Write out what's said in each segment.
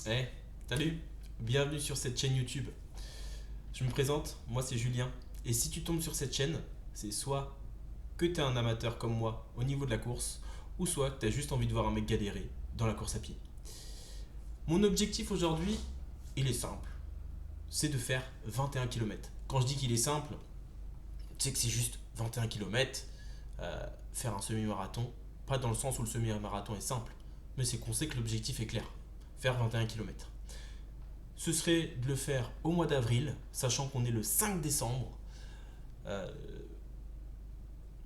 Hey, salut, bienvenue sur cette chaîne YouTube. Je me présente, moi c'est Julien. Et si tu tombes sur cette chaîne, c'est soit que tu es un amateur comme moi au niveau de la course, ou soit que tu as juste envie de voir un mec galérer dans la course à pied. Mon objectif aujourd'hui, il est simple, c'est de faire 21 km. Quand je dis qu'il est simple, c'est que c'est juste 21 km, faire un semi-marathon, pas dans le sens où le semi-marathon est simple, mais c'est qu'on sait que l'objectif est clair, faire 21 km. Ce serait de le faire au mois d'avril, sachant qu'on est le 5 décembre. Euh,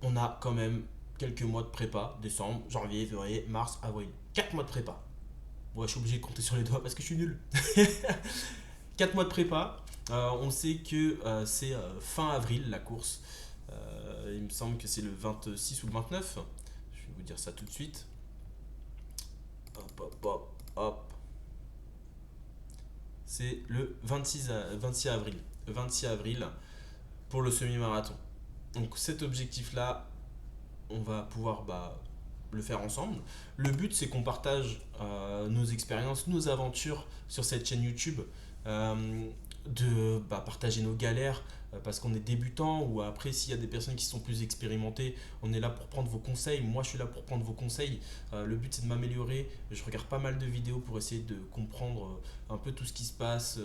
on a quand même quelques mois de prépa, décembre, janvier, février, mars, avril. 4 mois de prépa. Ouais, je suis obligé de compter sur les doigts parce que je suis nul. 4 mois de prépa. On sait que c'est fin avril la course. Il me semble que c'est le 26 ou le 29. Je vais vous dire ça tout de suite. Hop, hop, hop, hop. C'est le 26 avril. 26 avril pour le semi-marathon. Donc cet objectif-là, on va pouvoir le faire ensemble. Le but, c'est qu'on partage nos expériences, nos aventures sur cette chaîne YouTube, euh, de partager nos galères parce qu'on est débutant ou après s'il y a des personnes qui sont plus expérimentées, on est là pour prendre vos conseils. Moi, je suis là pour prendre vos conseils. Le but, c'est de m'améliorer. Je regarde pas mal de vidéos pour essayer de comprendre un peu tout ce qui se passe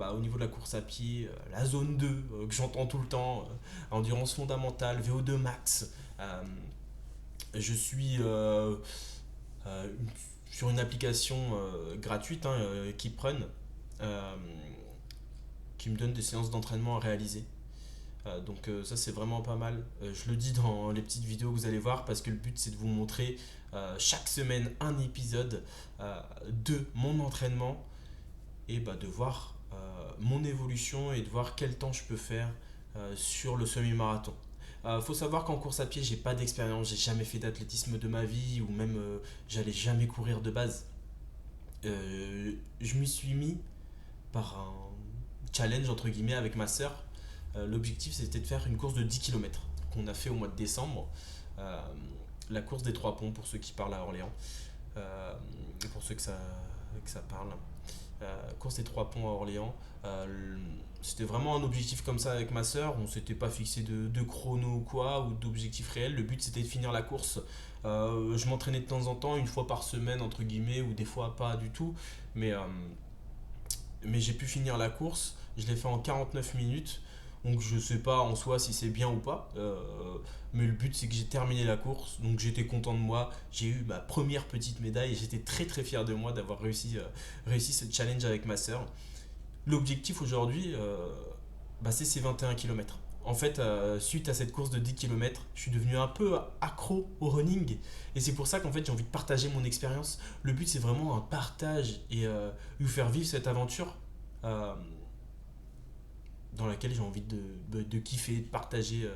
au niveau de la course à pied, la zone 2 que j'entends tout le temps, endurance fondamentale, VO2 max. Euh, je suis euh, sur une application gratuite, KeepRun, euh, qui me donne des séances d'entraînement à réaliser. Donc ça c'est vraiment pas mal. Je le dis dans les petites vidéos que vous allez voir parce que le but c'est de vous montrer chaque semaine un épisode de mon entraînement et de voir mon évolution et de voir quel temps je peux faire sur le semi-marathon. Faut savoir qu'en course à pied, j'ai pas d'expérience, j'ai jamais fait d'athlétisme de ma vie ou même j'allais jamais courir de base. Je m'y suis mis par un challenge entre guillemets avec ma sœur. L'objectif c'était de faire une course de 10 km qu'on a fait au mois de décembre. Euh, la course des trois ponts pour ceux qui parlent à Orléans. Euh, pour ceux que ça parle. Course des trois ponts à Orléans. C'était vraiment un objectif comme ça avec ma sœur. On s'était pas fixé de chrono ou quoi, ou d'objectif réel. Le but c'était de finir la course. Je m'entraînais de temps en temps, une fois par semaine, entre guillemets, ou des fois pas du tout. Mais, euh, mais j'ai pu finir la course. Je l'ai fait en 49 minutes. Donc je sais pas en soi si c'est bien ou pas. Mais le but c'est que j'ai terminé la course. Donc j'étais content de moi. J'ai eu ma première petite médaille et j'étais très très fier de moi d'avoir réussi ce challenge avec ma sœur. L'objectif aujourd'hui, c'est ces 21 km. En fait, suite à cette course de 10 km, je suis devenu un peu accro au running. Et c'est pour ça qu'en fait, j'ai envie de partager mon expérience. Le but, c'est vraiment un partage et vous faire vivre cette aventure euh, dans laquelle j'ai envie de kiffer, de partager.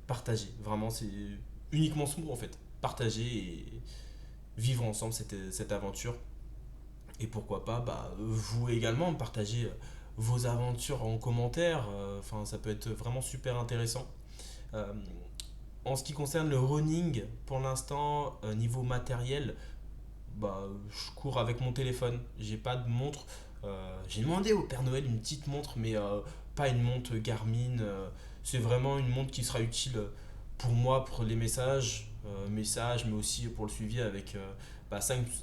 Partager. Vraiment, c'est uniquement ce mot en fait. Partager et vivre ensemble cette aventure. Et pourquoi pas, vous également, partager vos aventures en commentaire. Enfin, ça peut être vraiment super intéressant. Euh, En ce qui concerne le running, pour l'instant, niveau matériel, je cours avec mon téléphone. J'ai pas de montre. J'ai demandé au Père Noël une petite montre, mais pas une montre Garmin. C'est vraiment une montre qui sera utile pour moi, pour les messages, mais aussi pour le suivi avec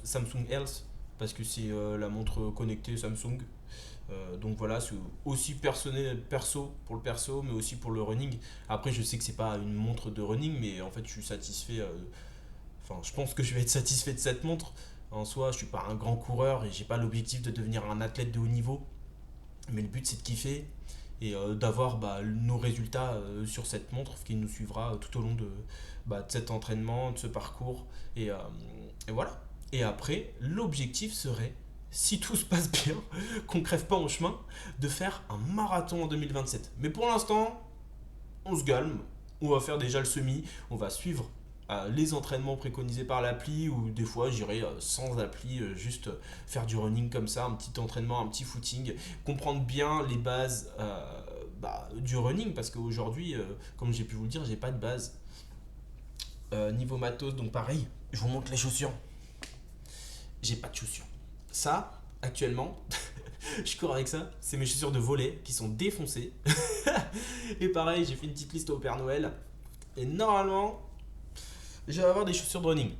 Samsung Health, parce que c'est la montre connectée Samsung. Donc voilà, c'est aussi personnel, perso pour le perso, mais aussi pour le running. Après, je sais que c'est pas une montre de running, mais en fait, je suis satisfait. Enfin, je pense que je vais être satisfait de cette montre. En soi, je suis pas un grand coureur et j'ai pas l'objectif de devenir un athlète de haut niveau. Mais le but, c'est de kiffer et d'avoir nos résultats sur cette montre qui nous suivra tout au long de cet entraînement, de ce parcours. Et voilà. Et après, l'objectif serait, si tout se passe bien, qu'on crève pas en chemin, de faire un marathon en 2027. Mais pour l'instant, on se calme, on va faire déjà le semi, on va suivre les entraînements préconisés par l'appli ou des fois j'irai sans appli, juste faire du running comme ça, un petit entraînement, un petit footing, comprendre bien les bases du running parce qu'aujourd'hui, comme j'ai pu vous le dire, j'ai pas de base. Niveau matos, donc pareil, je vous montre les chaussures. J'ai pas de chaussures. Ça, actuellement, je cours avec ça. C'est mes chaussures de volley qui sont défoncées. Et pareil, j'ai fait une petite liste au Père Noël. Et normalement, je vais avoir des chaussures de running.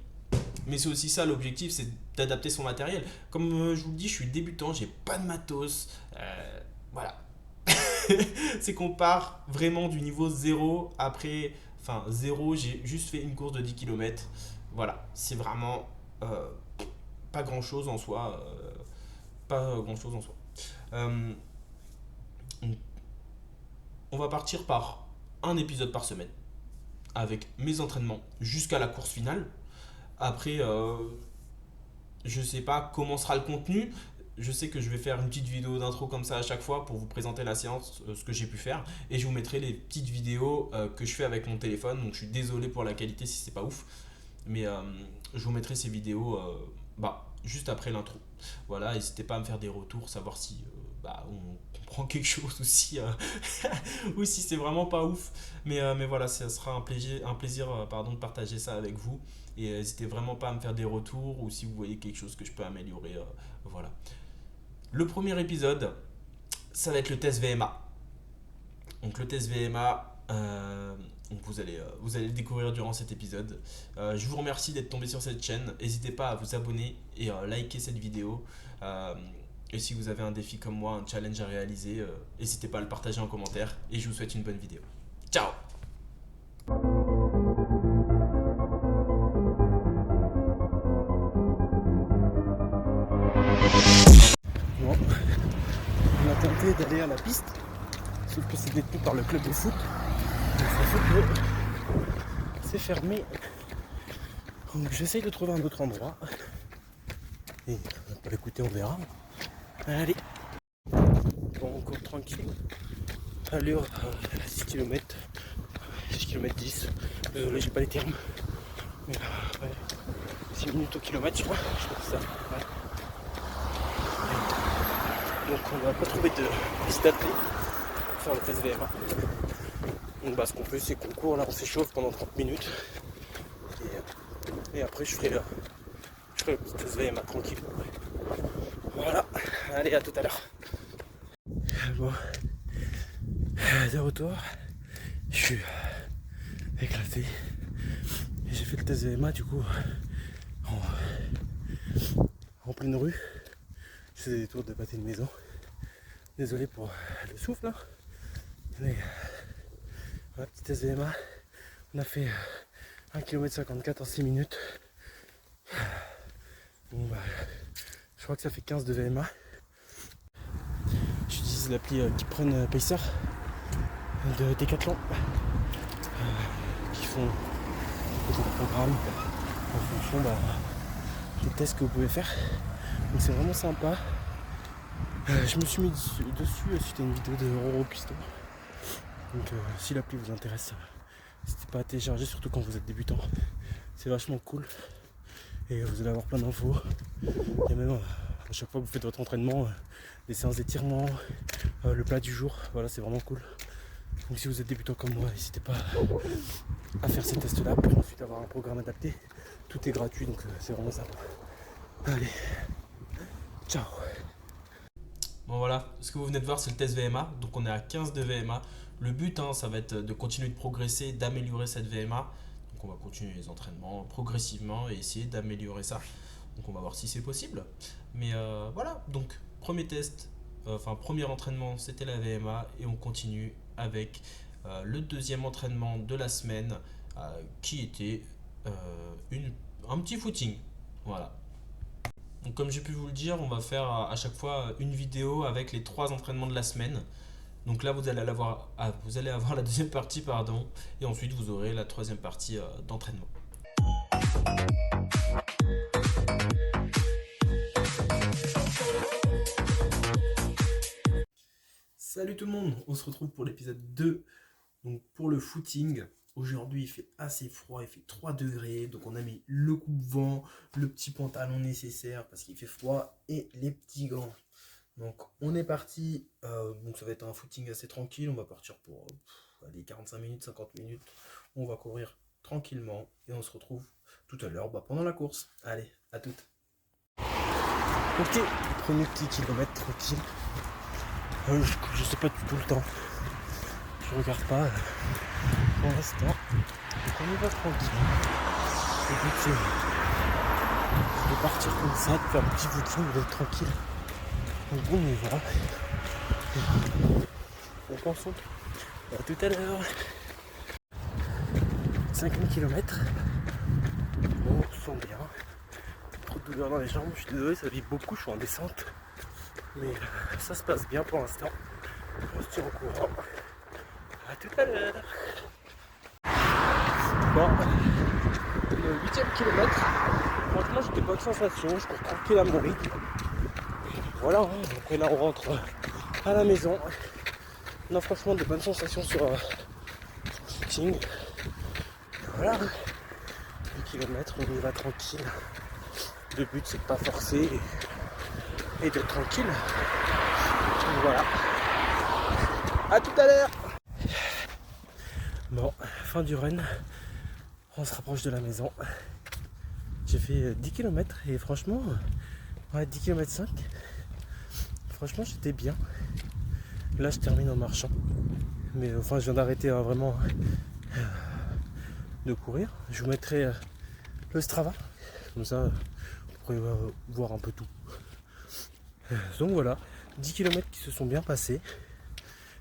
Mais c'est aussi ça l'objectif, c'est d'adapter son matériel. Comme je vous le dis, je suis débutant, j'ai pas de matos. Voilà. C'est qu'on part vraiment du niveau zéro. Après, enfin zéro, j'ai juste fait une course de 10 km. Voilà, c'est vraiment pas grand chose en soi. Pas grand chose en soi. Euh, on va partir par un épisode par semaine avec mes entraînements jusqu'à la course finale. Après, je sais pas comment sera le contenu. Je sais que je vais faire une petite vidéo d'intro comme ça à chaque fois pour vous présenter la séance, ce que j'ai pu faire. Et je vous mettrai les petites vidéos que je fais avec mon téléphone. Donc je suis désolé pour la qualité si c'est pas ouf. Mais je vous mettrai ces vidéos juste après l'intro. Voilà, n'hésitez pas à me faire des retours, savoir si on comprend quelque chose ou si, ou si c'est vraiment pas ouf. Mais voilà, ça sera un plaisir de partager ça avec vous. Et n'hésitez vraiment pas à me faire des retours ou si vous voyez quelque chose que je peux améliorer. Voilà. Le premier épisode, ça va être le test VMA. Donc le test VMA, donc vous allez le découvrir durant cet épisode. Je vous remercie d'être tombé sur cette chaîne. N'hésitez pas à vous abonner et liker cette vidéo. Et si vous avez un défi comme moi, un challenge à réaliser, n'hésitez pas à le partager en commentaire. Et je vous souhaite une bonne vidéo. Ciao! Bon, on a tenté d'aller à la piste, sauf que c'est détenu par le club de foot. Donc ça fait que c'est fermé. Donc j'essaye de trouver un autre endroit. Et écoutez, on verra. Allez. Bon, on court tranquille. Allure 6 km. 6 km 10. Désolé, j'ai pas les termes. Mais ouais, 6 minutes au kilomètre, je crois que c'est ça. Ouais. Donc on va pas trouver de piste d'athlée pour faire le test VMA. Donc ce qu'on fait, c'est qu'on court là, on s'échauffe pendant 30 minutes. Et après je ferai le petit test VMA tranquille. Voilà, allez, à tout à l'heure. Bon, de retour, je suis éclaté. J'ai fait le test VMA du coup en pleine rue. Je faisais des tours de pâté de maison. Désolé pour le souffle là. Mais voilà, petit test VMA. On a fait 1 km 54 en 6 minutes. Bon, je crois que ça fait 15 de VMA. J'utilise l'appli Keeprun Pacer de Decathlon qui font des programmes en fonction des tests que vous pouvez faire. Donc c'est vraiment sympa. Je me suis mis dessus suite à une vidéo de Roro Pisto. Donc si l'appli vous intéresse, n'hésitez pas à télécharger, surtout quand vous êtes débutant. C'est vachement cool. Et vous allez avoir plein d'infos. Il y a même à chaque fois que vous faites votre entraînement, des séances d'étirement, le plat du jour. Voilà, c'est vraiment cool. Donc si vous êtes débutant comme moi, n'hésitez pas à faire ces tests là pour ensuite avoir un programme adapté. Tout est gratuit, donc c'est vraiment sympa. Allez, ciao. Bon voilà, ce que vous venez de voir c'est le test VMA, donc on est à 15 de VMA. Le but ça va être de continuer de progresser, d'améliorer cette VMA. Donc on va continuer les entraînements progressivement et essayer d'améliorer ça. Donc on va voir si c'est possible. Mais voilà, donc premier test, premier entraînement c'était la VMA et on continue avec le deuxième entraînement de la semaine qui était un petit footing. Voilà. Donc comme j'ai pu vous le dire, on va faire à chaque fois une vidéo avec les 3 entraînements de la semaine. Donc là, vous allez avoir la deuxième partie, pardon, et ensuite vous aurez la troisième partie d'entraînement. Salut tout le monde, on se retrouve pour l'épisode 2. Donc pour le footing, aujourd'hui il fait assez froid, il fait 3 degrés, donc on a mis le coupe-vent, le petit pantalon nécessaire parce qu'il fait froid et les petits gants. Donc on est parti, donc ça va être un footing assez tranquille, on va partir pour 45 minutes, 50 minutes, on va courir tranquillement et on se retrouve tout à l'heure pendant la course. Allez, à toutes. Ok, premier petit kilomètre tranquille. Je sais pas du tout le temps. Je regarde pas pour l'instant. Donc on y va tranquille. Le but c'est de partir comme ça, de faire un petit footing, d'être tranquille. Donc on y va. On pense à tout à l'heure. 5000 km. On se sent bien. Trop de douleur dans les jambes, je suis désolé, ça vit beaucoup, je suis en descente. Mais ça se passe bien pour l'instant. On se tient au courant. A tout à l'heure. Bon, le 8ème kilomètre. Franchement, j'ai des bonnes sensations, je cours tranquille à mon rythme. Voilà, donc là on rentre à la maison. On a franchement de bonnes sensations sur le footing. Voilà. 8 km, on y va tranquille. Le but c'est de pas forcer et d'être tranquille. Donc voilà. A tout à l'heure. Bon, fin du run. On se rapproche de la maison. J'ai fait 10 km et franchement, ouais, 10 km 5. Franchement, j'étais bien. Là, je termine en marchant. Mais enfin, je viens d'arrêter vraiment de courir. Je vous mettrai le Strava. Comme ça, vous pourrez voir un peu tout. Donc voilà, 10 km qui se sont bien passés.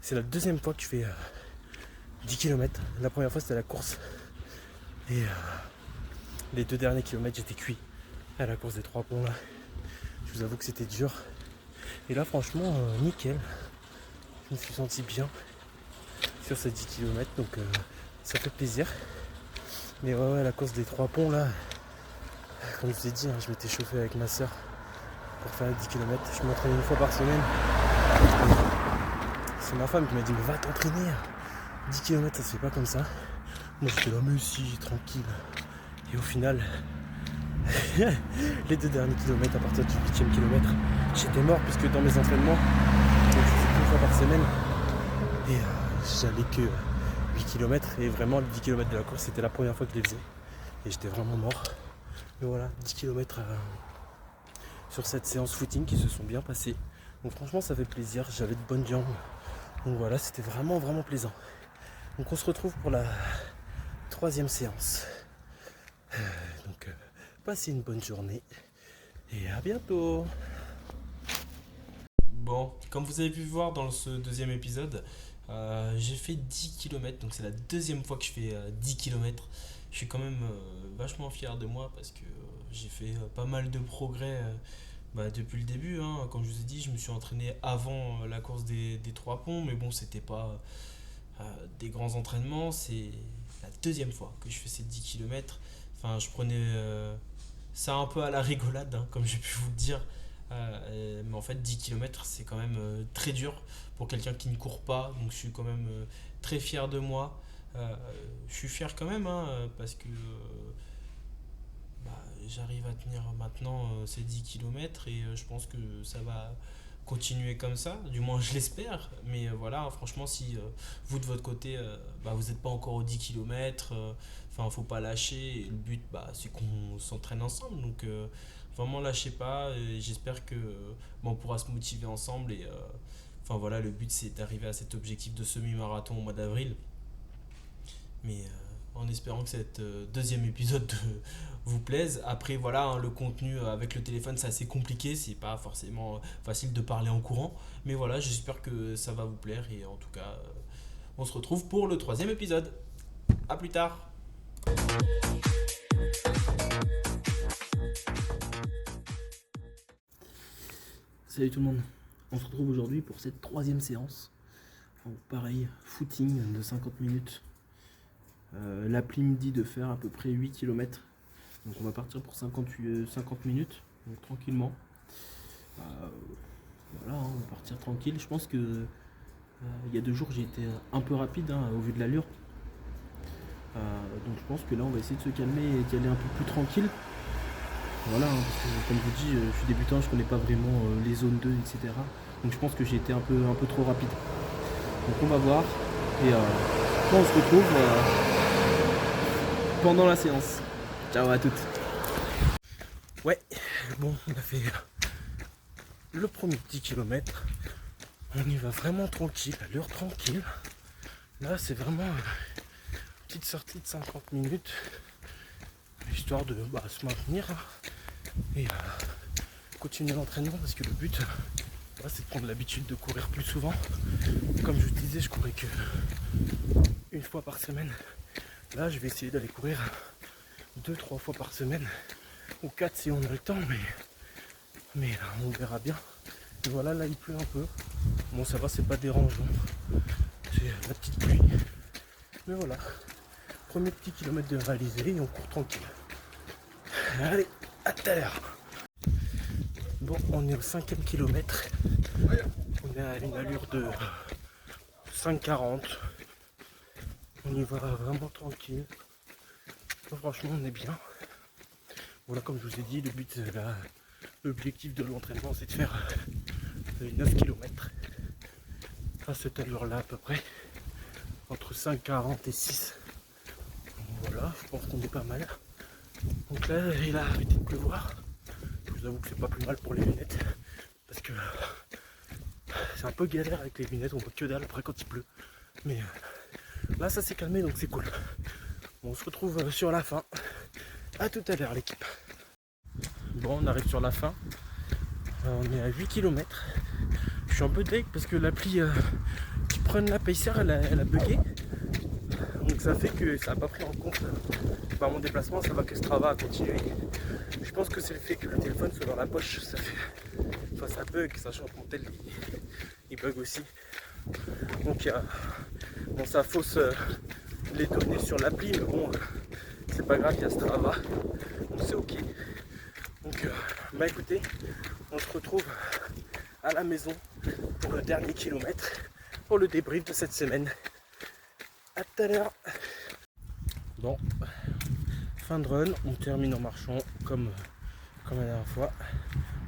C'est la deuxième fois que je fais 10 km. La première fois, c'était la course. Et les 2 derniers kilomètres, j'étais cuit à la course des 3 ponts là. Je vous avoue que c'était dur. Et là, franchement, nickel. Je me suis senti bien sur ces 10 km, donc ça fait plaisir. Mais ouais, la course des 3 ponts là, comme je vous ai dit, je m'étais chauffé avec ma soeur pour faire les 10 km. Je m'entraîne une fois par semaine. C'est ma femme qui m'a dit mais va t'entraîner. 10 km ça se fait pas comme ça. Moi j'étais là mais si, tranquille. Et au final, les 2 derniers kilomètres à partir du 8ème kilomètre, j'étais mort puisque dans mes entraînements, je faisais une fois par semaine. Et j'allais que 8 km et vraiment les 10 km de la course c'était la première fois que je les faisais. Et j'étais vraiment mort. Mais voilà, 10 km sur cette séance footing qui se sont bien passées. Donc franchement ça fait plaisir, j'avais de bonnes jambes. Donc voilà, c'était vraiment plaisant. Donc on se retrouve pour la 3e séance. Donc passez une bonne journée et à bientôt. Bon, comme vous avez pu voir dans ce deuxième épisode, j'ai fait 10 km, donc c'est la deuxième fois que je fais 10 km. Je suis quand même vachement fier de moi parce que j'ai fait pas mal de progrès depuis le début. Comme je vous ai dit, je me suis entraîné avant la course des 3 ponts, mais bon, c'était pas des grands entraînements. C'est la deuxième fois que je fais ces 10 km. Enfin, je prenais ça un peu à la rigolade, comme j'ai pu vous le dire. Mais en fait 10 km c'est quand même très dur pour quelqu'un qui ne court pas, donc je suis quand même très fier de moi. Je suis fier quand même parce que j'arrive à tenir maintenant ces 10 km et je pense que ça va continuer comme ça, du moins je l'espère. Mais voilà, franchement, si vous de votre côté vous n'êtes pas encore aux 10 km, faut pas lâcher. Et le but c'est qu'on s'entraîne ensemble, donc vraiment lâchez pas. Et j'espère que on pourra se motiver ensemble. Et voilà, le but c'est d'arriver à cet objectif de semi-marathon au mois d'avril. Mais en espérant que cet deuxième épisode vous plaise. Après voilà, le contenu avec le téléphone c'est assez compliqué, c'est pas forcément facile de parler en courant. Mais voilà, j'espère que ça va vous plaire et en tout cas on se retrouve pour le 3e épisode. A plus tard. Salut tout le monde, on se retrouve aujourd'hui pour cette 3e séance. Pareil, footing de 50 minutes. L'appli me dit de faire à peu près 8 km. Donc on va partir pour 50 minutes, donc tranquillement. Voilà, on va partir tranquille. Je pense que il y a 2 jours j'ai été un peu rapide au vu de l'allure. Donc je pense que là on va essayer de se calmer et d'y aller un peu plus tranquille. Voilà, parce que comme je vous dis, je suis débutant, je connais pas vraiment les zones 2, etc. Donc je pense que j'ai été un peu trop rapide. Donc on va voir et on se retrouve pendant la séance. Ciao à toutes. Ouais, bon, on a fait le premier petit kilomètre, on y va vraiment tranquille, à l'heure tranquille. Là c'est vraiment une petite sortie de 50 minutes, histoire de se maintenir et continuer l'entraînement, parce que le but c'est de prendre l'habitude de courir plus souvent. Comme je vous disais, je courais que une fois par semaine. Là je vais essayer d'aller courir 2-3 fois par semaine, ou 4 si on a le temps, mais on verra bien. Et voilà, là il pleut un peu. Bon ça va, c'est pas dérangeant, c'est la petite pluie. Mais voilà, premier petit kilomètre de réalisé et on court tranquille. Allez, à tout à l'heure. Bon, on est au 5e kilomètre. On est à une allure de 5,40. On y va vraiment tranquille. Franchement, on est bien. Voilà, comme je vous ai dit, l'objectif de l'entraînement, c'est de faire 9 km à cette allure-là à peu près. Entre 5,40 et 6. Voilà, je pense qu'on est pas mal. Donc là, il a arrêté de pleuvoir. Je vous avoue que c'est pas plus mal pour les lunettes. Parce que c'est un peu galère avec les lunettes, on voit que dalle après quand il pleut. Mais là, ça s'est calmé, donc c'est cool. Bon, on se retrouve sur la fin. A tout à l'heure, l'équipe. Bon, on arrive sur la fin. On est à 8 km. Je suis un peu deg parce que l'appli qui prenne la pacer, elle a bugué. Donc ça fait que ça n'a pas pris en compte mon déplacement, ça va que Strava a continué. Je pense que c'est le fait que le téléphone soit dans la poche, ça bug, sachant que mon tel il bug aussi. Donc ça fausse les données sur l'appli, mais bon, c'est pas grave, il y a Strava, donc c'est ok. Donc écoutez, on se retrouve à la maison pour le dernier kilomètre, pour le débrief de cette semaine. A tout à l'heure. Bon, fin de run, on termine en marchant comme la dernière fois.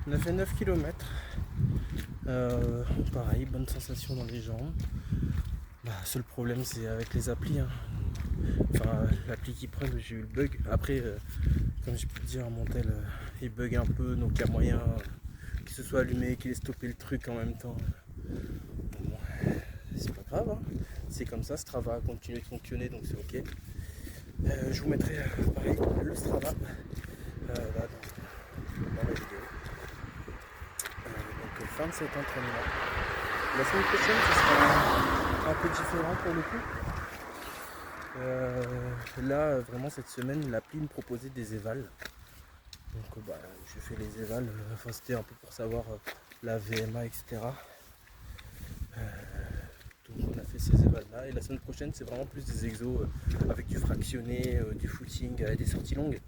On a fait 9 km. Pareil, bonne sensation dans les jambes. Seul problème c'est avec les applis. Enfin, l'appli qui prend, j'ai eu le bug. Après, comme je peux te dire, mon tel il bug un peu, donc il y a moyen qu'il se soit allumé, qu'il ait stoppé le truc en même temps. Bon, c'est pas grave, c'est comme ça, Strava a continué de fonctionner, donc c'est ok. Je vous mettrai pareil le Strava là dans la vidéo. Donc fin de cet entraînement. La semaine prochaine ce sera un peu différent pour le coup. Là vraiment cette semaine l'appli me proposait des évals. Donc je fais les évals, c'était un peu pour savoir la VMA, etc. Donc on a fait ces évals là et la semaine prochaine c'est vraiment plus des exos avec du fractionné, du footing, des sorties longues.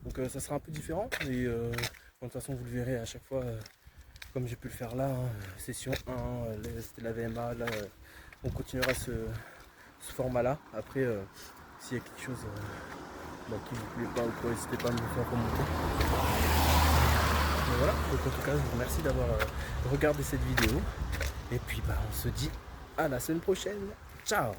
Donc ça sera un peu différent et de toute façon vous le verrez à chaque fois comme j'ai pu le faire là, session 1, c'était la VMA, là on continuera ce format là. Après s'il y a quelque chose qui ne vous plaît pas ou quoi, n'hésitez pas à me le faire remonter. Mais voilà, donc en tout cas je vous remercie d'avoir regardé cette vidéo et puis on se dit à la semaine prochaine. Ciao.